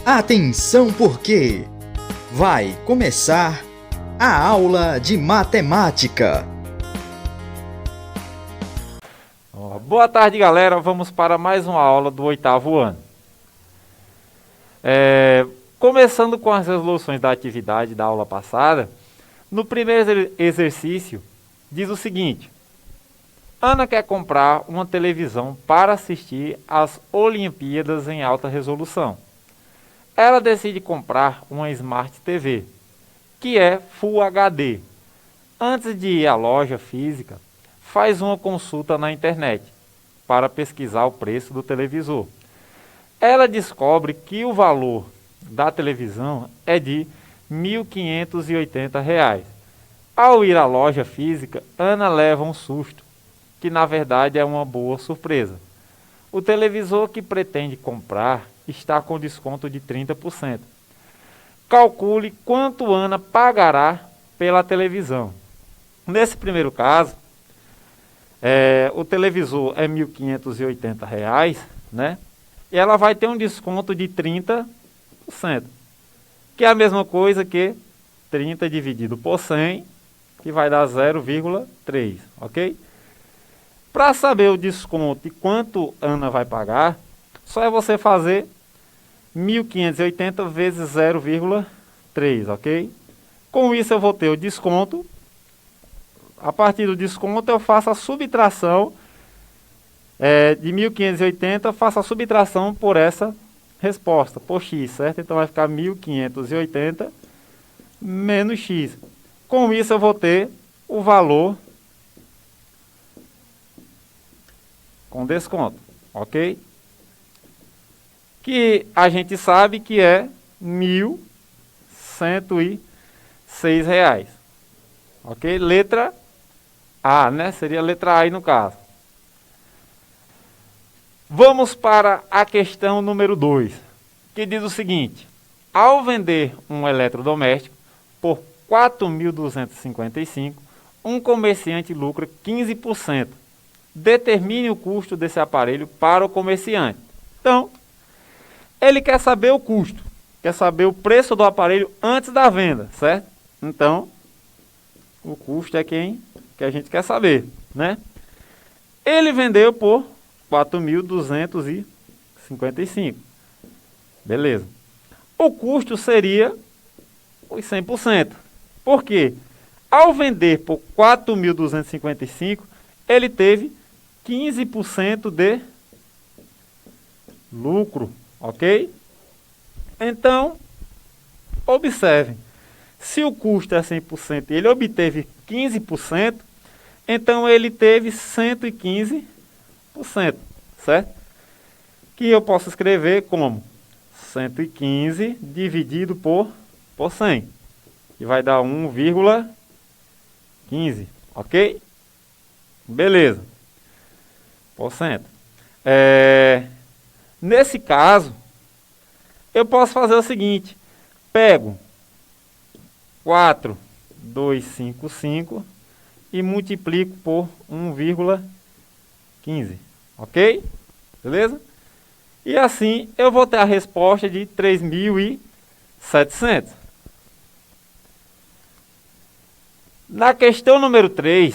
Atenção porque vai começar a aula de matemática. Boa tarde, galera. Vamos para mais uma aula do 8º ano. Começando com as resoluções da atividade da aula passada, no primeiro exercício diz o seguinte: Ana quer comprar uma televisão para assistir às Olimpíadas em alta resolução. Ela decide comprar uma Smart TV, que é Full HD. Antes de ir à loja física, faz uma consulta na internet para pesquisar o preço do televisor. Ela descobre que o valor da televisão é de R$ 1.580. Ao ir à loja física, Ana leva um susto, que na verdade é uma boa surpresa. O televisor que pretende comprar está com desconto de 30%. Calcule quanto Ana pagará pela televisão. Nesse primeiro caso, o televisor é R$ 1.580, né? E ela vai ter um desconto de 30%, que é a mesma coisa que 30 dividido por 100, que vai dar 0,3, ok? Para saber o desconto e quanto Ana vai pagar, só é você fazer 1.580 vezes 0,3, ok? Com isso eu vou ter o desconto. A partir do desconto eu faço a subtração de 1.580, faço a subtração por essa resposta, por x, certo? Então vai ficar 1.580 menos x. Com isso eu vou ter o valor com desconto, ok? Que a gente sabe que é R$ 1.106, ok? Letra A, né? Seria a letra A aí no caso. Vamos para a questão número 2, que diz o seguinte: ao vender um eletrodoméstico por R$ 4.255, um comerciante lucra 15%. Determine o custo desse aparelho para o comerciante. Então, ele quer saber o custo, quer saber o preço do aparelho antes da venda, certo? Então, o custo é que a gente quer saber, né? Ele vendeu por R$ 4.255. Beleza. O custo seria os 100%. Por quê? Ao vender por R$ 4.255, ele teve 15% de lucro, ok? Então, observem, se o custo é 100% e ele obteve 15%, então ele teve 115%, certo? Que eu posso escrever como 115 dividido por 100, que vai dar 1,15, ok? Beleza. Por cento. Nesse caso, eu posso fazer o seguinte: pego 4.255 e multiplico por 1,15, ok? Beleza? E assim eu vou ter a resposta de 3.700. Na questão número 3,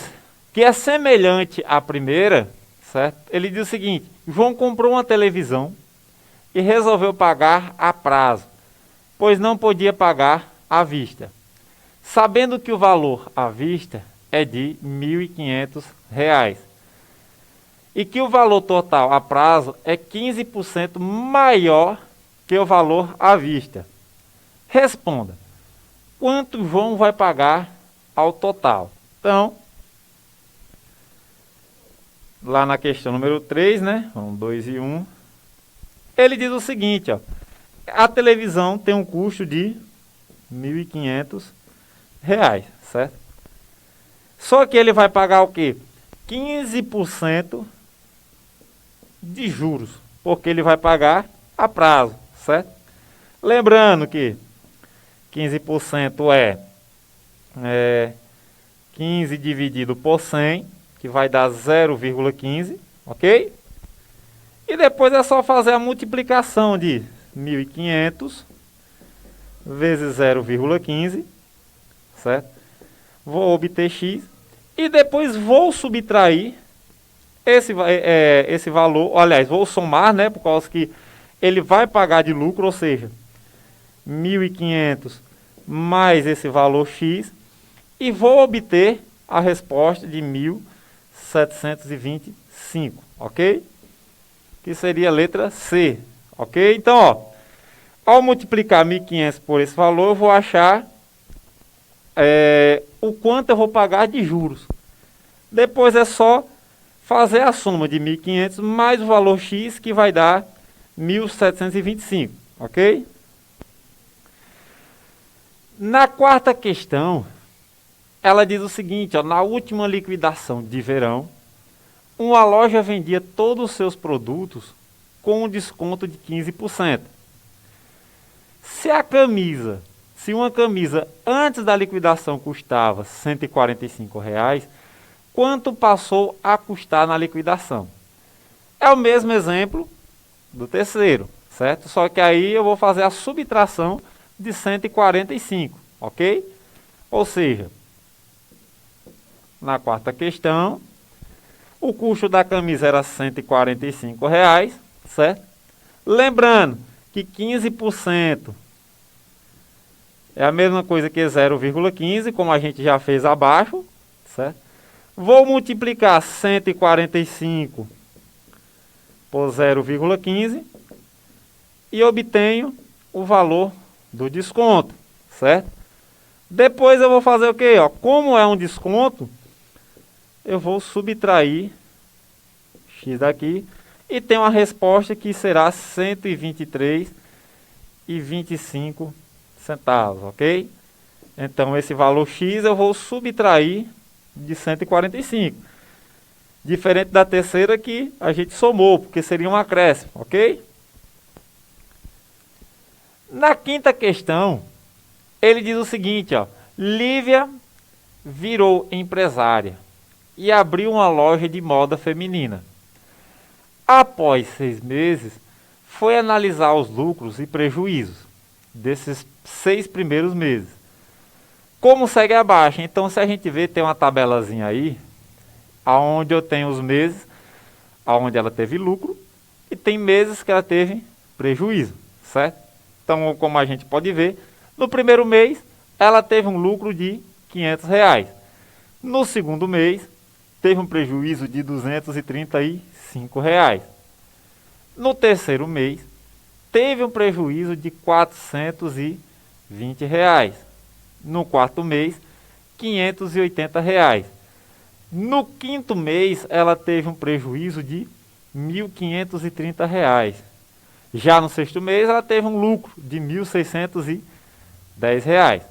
que é semelhante à primeira, certo? Ele diz o seguinte: João comprou uma televisão e resolveu pagar a prazo, pois não podia pagar à vista, sabendo que o valor à vista é de R$ 1.500 e que o valor total a prazo é 15% maior que o valor à vista. Responda: quanto João vai pagar ao total? Então, lá na questão número 3, né? 2 e 1. Ele diz o seguinte, ó: a televisão tem um custo de R$ 1.500, certo? Só que ele vai pagar o quê? 15% de juros, porque ele vai pagar a prazo, certo? Lembrando que 15% é 15 dividido por 100, que vai dar 0,15, ok? E depois é só fazer a multiplicação de 1.500 vezes 0,15, certo? Vou obter x e depois vou subtrair esse valor, aliás, vou somar, né, por causa que ele vai pagar de lucro, ou seja, 1.500 mais esse valor x, e vou obter a resposta de 1.725, ok? Que seria a letra C, ok? Então, ó, ao multiplicar 1.500 por esse valor, eu vou achar o quanto eu vou pagar de juros. Depois é só fazer a soma de 1.500 mais o valor x, que vai dar 1.725, ok? Na quarta questão, ela diz o seguinte, ó, na última liquidação de verão, uma loja vendia todos os seus produtos com um desconto de 15%. Se uma camisa antes da liquidação custava R$ 145, quanto passou a custar na liquidação? É o mesmo exemplo do terceiro, certo? Só que aí eu vou fazer a subtração de 145, ok? Ou seja, na quarta questão, o custo da camisa era R$ 145, certo? Lembrando que 15% é a mesma coisa que 0,15, como a gente já fez abaixo, certo? Vou multiplicar 145 por 0,15 e obtenho o valor do desconto, certo? Depois eu vou fazer o quê? Ó, como é um desconto, eu vou subtrair x daqui e tenho uma resposta que será 123,25 centavos, ok? Então esse valor x eu vou subtrair de 145. Diferente da terceira que a gente somou, porque seria um acréscimo, ok? Na quinta questão, ele diz o seguinte, ó, Lívia virou empresária e abriu uma loja de moda feminina. Após 6 meses, foi analisar os lucros e prejuízos desses 6 primeiros meses. Como segue abaixo? Então, se a gente ver, tem uma tabelazinha aí, onde eu tenho os meses onde ela teve lucro e tem meses que ela teve prejuízo, certo? Então, como a gente pode ver, no primeiro mês, ela teve um lucro de R$ 500. No segundo mês, teve um prejuízo de R$ 235. No terceiro mês, teve um prejuízo de R$ 420. No quarto mês, R$ 580. No quinto mês, ela teve um prejuízo de R$ 1.530. Já no sexto mês, ela teve um lucro de R$ 1.610.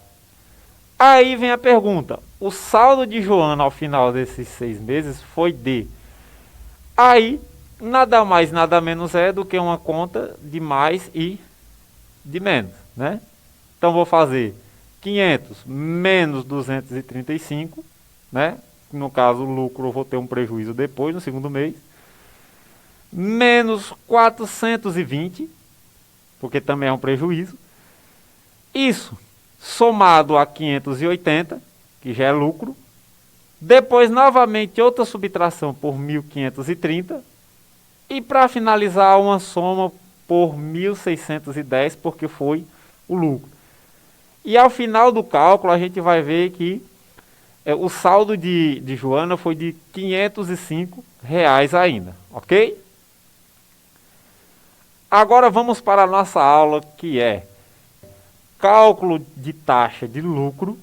Aí vem a pergunta, o saldo de Joana ao final desses 6 meses foi de... Aí, nada mais, nada menos é do que uma conta de mais e de menos, né? Então, vou fazer 500 menos 235, né? No caso, o lucro eu vou ter um prejuízo depois, no segundo mês. Menos 420, porque também é um prejuízo. Isso somado a 580, que já é lucro. Depois, novamente, outra subtração por 1.530. E para finalizar, uma soma por 1.610, porque foi o lucro. E ao final do cálculo, a gente vai ver que o saldo de Joana foi de R$ 505 ainda, ok? Agora vamos para a nossa aula, que é cálculo de taxa de lucro,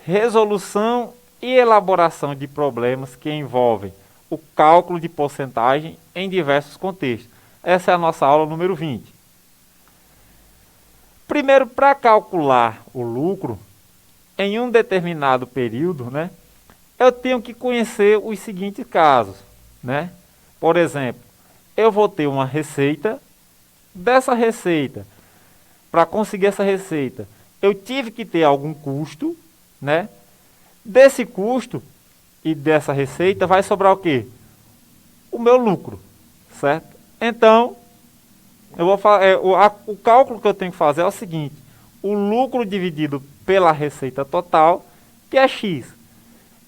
resolução e elaboração de problemas que envolvem o cálculo de porcentagem em diversos contextos. Essa é a nossa aula número 20. Primeiro, para calcular o lucro em um determinado período, né, eu tenho que conhecer os seguintes casos, né? Por exemplo, eu vou ter uma receita. Dessa receita, para conseguir essa receita, eu tive que ter algum custo, né? Desse custo e dessa receita vai sobrar o quê? O meu lucro, certo? Então, eu vou o cálculo que eu tenho que fazer é o seguinte: o lucro dividido pela receita total, que é X.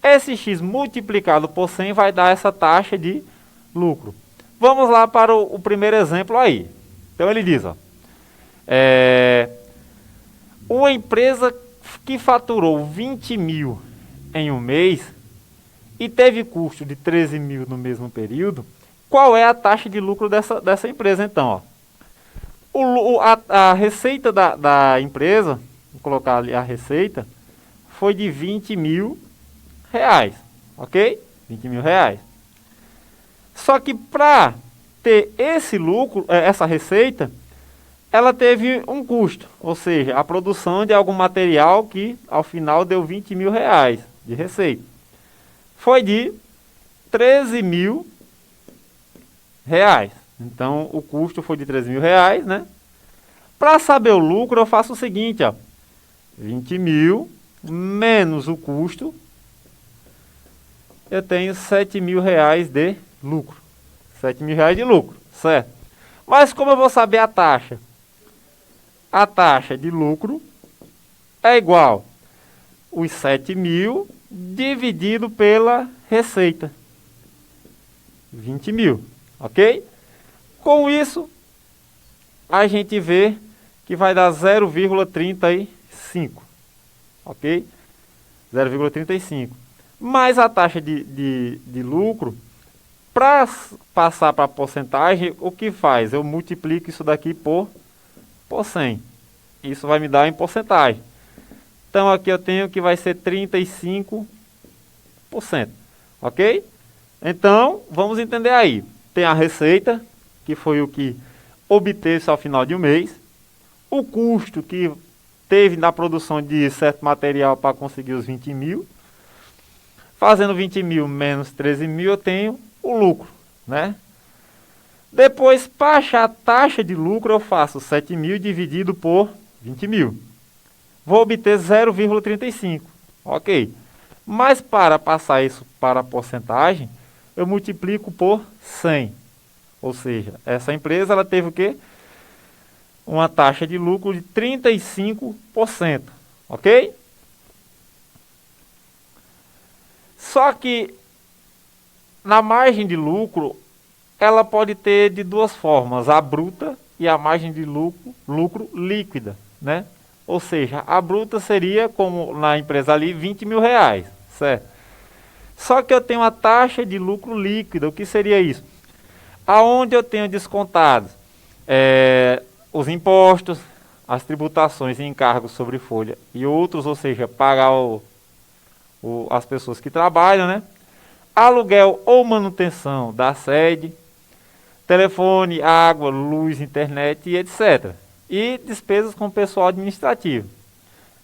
Esse X multiplicado por 100 vai dar essa taxa de lucro. Vamos lá para o primeiro exemplo aí. Então ele diz, ó, uma empresa que faturou 20 mil em um mês e teve custo de 13 mil no mesmo período, qual é a taxa de lucro dessa empresa então? Ó? A receita da empresa, vou colocar ali a receita, foi de 20 mil reais, ok? 20 mil reais. Só que para ter esse lucro, essa receita, ela teve um custo, ou seja, a produção de algum material que ao final deu 20 mil reais de receita. Foi de 13 mil reais. Então o custo foi de 13 mil reais, né? Para saber o lucro, eu faço o seguinte, ó, 20 mil menos o custo, eu tenho 7 mil reais de lucro. 7 mil reais de lucro, certo? Mas como eu vou saber a taxa? A taxa de lucro é igual os 7 mil dividido pela receita. 20 mil, ok? Com isso, a gente vê que vai dar 0,35, ok? 0,35. Mas a taxa de lucro, para passar para a porcentagem, o que faz? Eu multiplico isso daqui por 100. Isso vai me dar em porcentagem. Então aqui eu tenho que vai ser 35%. Ok? Então, vamos entender aí. Tem a receita, que foi o que obteve ao final de um mês. O custo que teve na produção de certo material para conseguir os 20 mil. Fazendo 20 mil menos 13 mil, eu tenho o lucro, né? Depois, para achar a taxa de lucro, eu faço 7 mil dividido por 20 mil. Vou obter 0,35. Ok. Mas para passar isso para a porcentagem, eu multiplico por 100. Ou seja, essa empresa ela teve o quê? Uma taxa de lucro de 35%. Ok? Só que na margem de lucro, ela pode ter de duas formas, a bruta e a margem de lucro líquida, né? Ou seja, a bruta seria, como na empresa ali, 20 mil reais, certo? Só que eu tenho uma taxa de lucro líquida, o que seria isso? Aonde eu tenho descontados os impostos, as tributações e encargos sobre folha e outros, ou seja, pagar as pessoas que trabalham, né? Aluguel ou manutenção da sede, telefone, água, luz, internet e etc. E despesas com pessoal administrativo.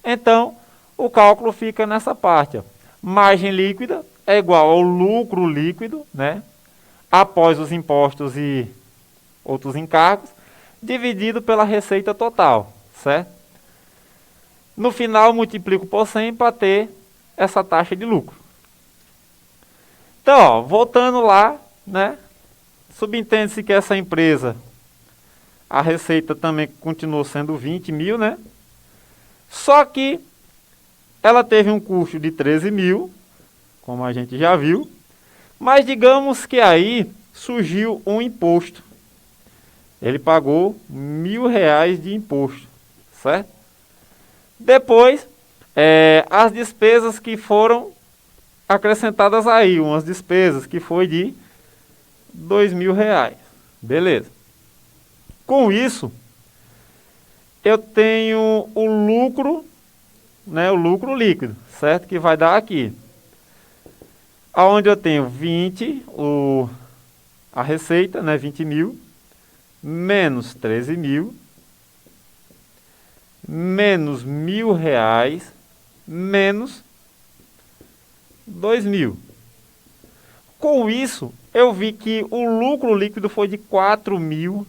Então, o cálculo fica nessa parte. Ó. Margem líquida é igual ao lucro líquido, né? Após os impostos e outros encargos, dividido pela receita total, certo? No final, multiplico por 100 para ter essa taxa de lucro. Então, ó, voltando lá, né? Subentende-se que essa empresa, a receita também continuou sendo 20 mil, né? Só que ela teve um custo de 13 mil, como a gente já viu, mas digamos que aí surgiu um imposto. Ele pagou R$ 1.000 de imposto, certo? Depois, as despesas que foram acrescentadas aí, umas despesas que foi de R$ 2.000. Beleza. Com isso, eu tenho o lucro, né, o lucro líquido, certo? Que vai dar aqui. Aonde eu tenho 20, a receita, né, 20 mil, menos 13 mil, menos R$ 1.000, menos 2.000. Com isso, eu vi que o lucro líquido foi de R$ 4.000.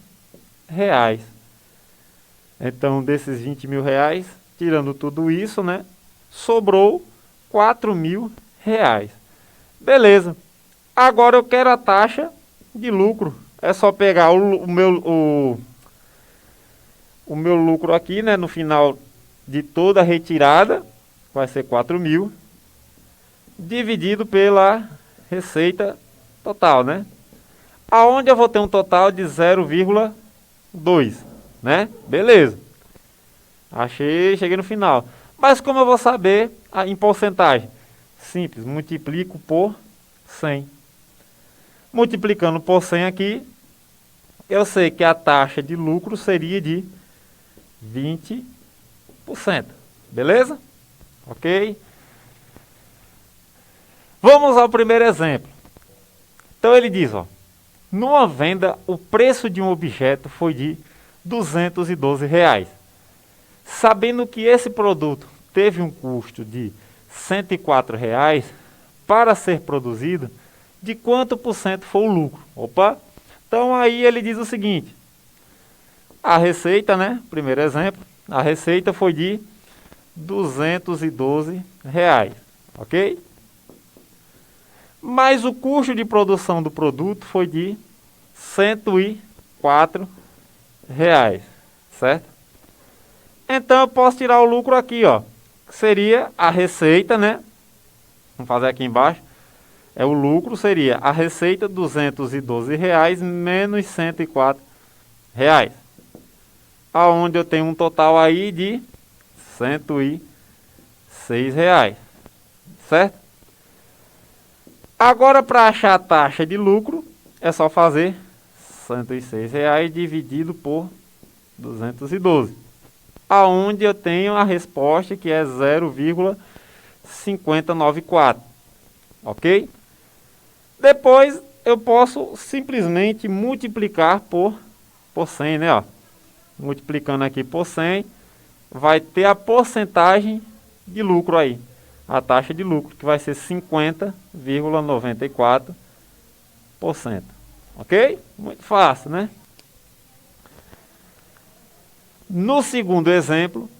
Então, desses R$ 20.000, tirando tudo isso, né, sobrou R$ 4.000. Beleza. Agora eu quero a taxa de lucro. É só pegar o meu lucro aqui, né, no final de toda a retirada, vai ser 4.000, dividido pela receita total, né? Aonde eu vou ter um total de 0,2, né? Beleza. Cheguei no final. Mas como eu vou saber em porcentagem? Simples, multiplico por 100. Multiplicando por 100 aqui, eu sei que a taxa de lucro seria de 20%. Beleza? Ok? Vamos ao primeiro exemplo. Então ele diz, ó, numa venda, o preço de um objeto foi de R$ 212. Sabendo que esse produto teve um custo de R$ 104 para ser produzido, de quanto por cento foi o lucro? Opa! Então aí ele diz o seguinte, a receita, né? Primeiro exemplo, a receita foi de R$ 212, ok? Mas o custo de produção do produto foi de R$ 104, certo? Então eu posso tirar o lucro aqui, ó, que seria a receita, né? Vamos fazer aqui embaixo. O lucro seria a receita R$ 212 menos R$ 104, aonde eu tenho um total aí de R$ 106, certo? Agora, para achar a taxa de lucro, é só fazer R$ 106 dividido por 212, aonde eu tenho a resposta que é 0,594, ok? Depois eu posso simplesmente multiplicar por 100, né? Ó. Multiplicando aqui por 100, vai ter a porcentagem de lucro aí. A taxa de lucro, que vai ser 50,94%. Ok? Muito fácil, né? No segundo exemplo,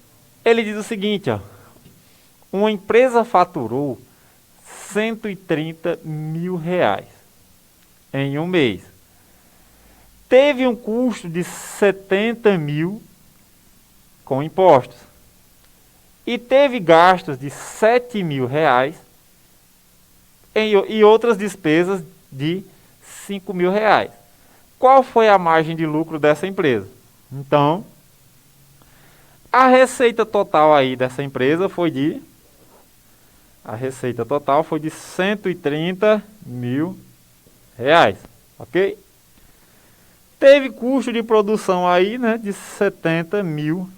ele diz o seguinte, ó. Uma empresa faturou R$ 130 mil em um mês. Teve um custo de 70 mil com impostos. E teve gastos de R$ 7 mil e outras despesas de R$ 5 mil. Qual foi a margem de lucro dessa empresa? Então, a receita total aí dessa empresa foi de... A receita total foi de R$ 130 mil, ok? Teve custo de produção aí, né, de R$ 70 mil,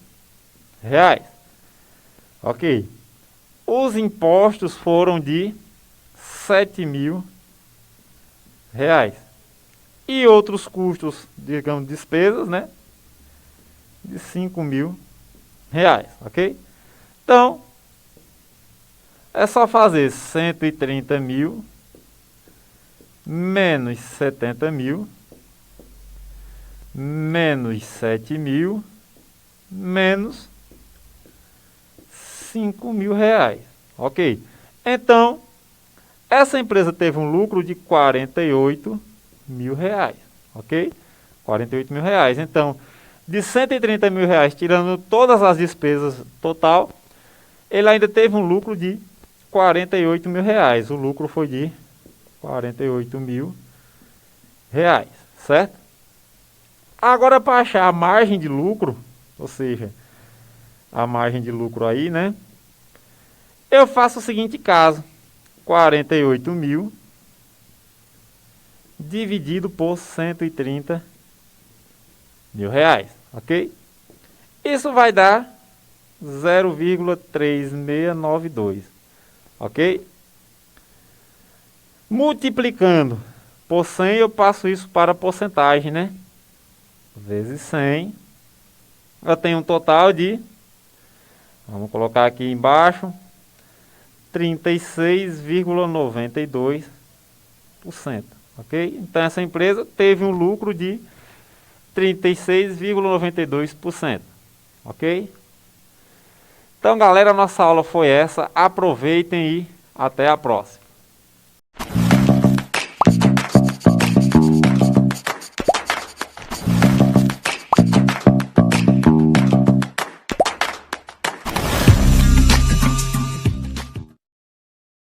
ok? Os impostos foram de R$ 7 mil, e outros custos, digamos, despesas, né, de R$ 5 mil, ok? Então, é só fazer 130 mil menos 70 mil menos 7 mil menos 5 mil, ok? Então, essa empresa teve um lucro de R$ 48 mil, ok? R$ 48 mil. Então, de R$ 130 mil, tirando todas as despesas total, ele ainda teve um lucro de R$ 48 mil. O lucro foi de R$ 48 mil, certo? Agora, para achar a margem de lucro, ou seja, a margem de lucro aí, né? Eu faço o seguinte caso, 48 mil dividido por 130 mil, ok? Isso vai dar 0,3692, ok? Multiplicando por 100, eu passo isso para porcentagem, né? Vezes 100, eu tenho um total de, vamos colocar aqui embaixo, 36,92%, ok? Então essa empresa teve um lucro de 36,92%, ok? Então galera, nossa aula foi essa, aproveitem e até a próxima.